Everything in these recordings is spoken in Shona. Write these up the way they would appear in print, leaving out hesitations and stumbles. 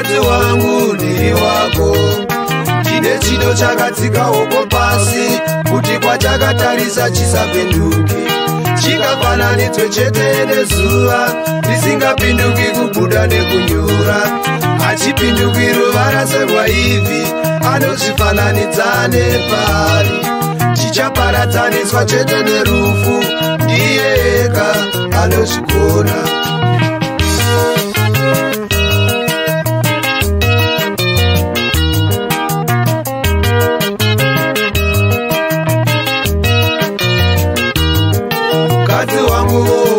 mukadzi wangu ndiri wako, ndine chido chakatsika uko pasi, kuti kwachakatarisa chisapenduki, chikafananidzwe chete nezuva risingapinduki kubuda nekunyura, hachipinduki ruvara serwaivhi, anozvifananidza nepari, chichaparadzaniswa chete nerufu, ndiye ega anozvikona.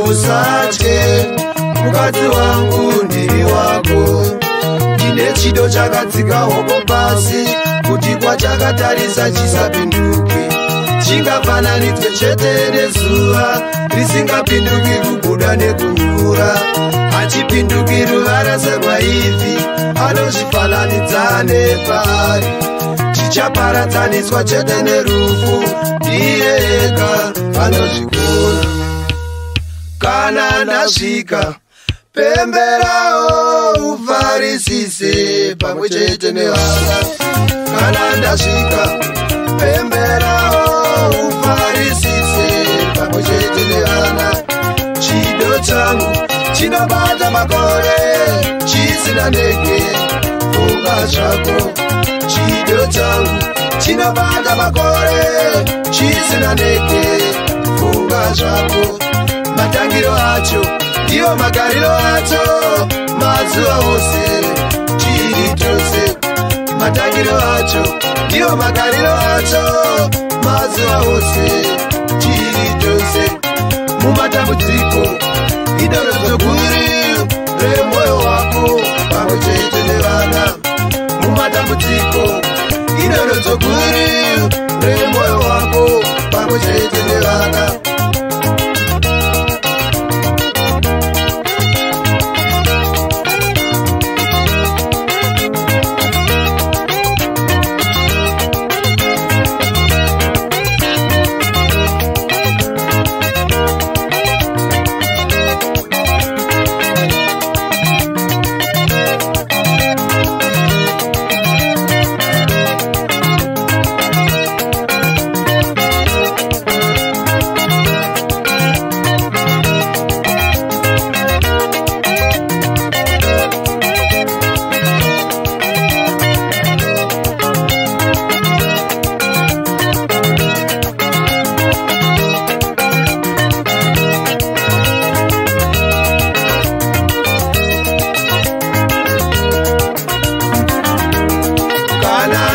Usatye, mukadzi wangu ndiri wako, ndine chido chakatsika uko pasi, kuti kwachakatarisa chisapinduki, chingafananidzwe chete nezuva risingapinduki kubuda nekunyura, hachipinduki ruvara serwaivhi, anozvifananidza nepari, chichaparadzaniswa chete nerufu, ndiye ega anozvikona. Kana ndasvika pemberawo ufarisise pamwe chete nevana, kana ndasvika pemberawo ufarisise pamwe chete nevana, chido changu chinobata makore chisina ndege, funga zvako, chido changu chinobata makore chisina ndege, funga zvako, matangiro acho ndiyo magariro acho, mazuva ose chiri chose, matangiro acho ndiyo magariro acho, mazuva ose chiri chose. Mumatambudziko idorodzo guru remwoyo wako pamwe chete nevana, mumatambudziko idorodzo guru remwoyo wako pamwe chete nevana.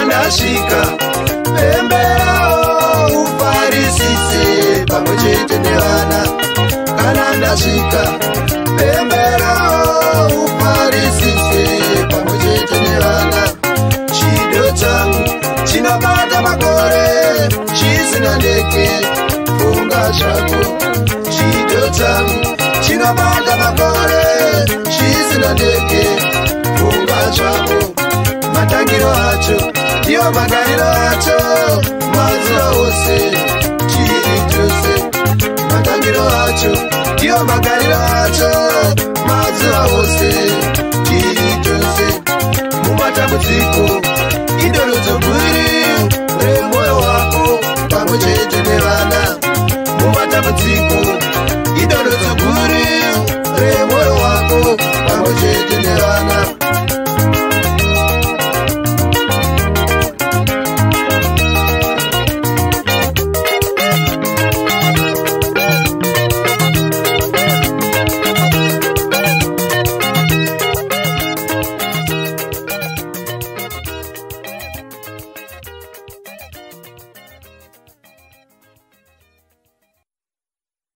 Ndasvika pemberawo ufarisise pamwe chete nevana, kana ndasvika pemberawo ufarisise pamwe chete nevana, chido changu chinobata makore chisina ndege, funga zvako, chido changu chinobata makore chisina ndege, funga zvako, matangiro acho ndiyo magariro acho, mazuva ose chiri chose, matangiro acho ndiyo magariro acho, mazuva ose chiri chose. Mumatambudziko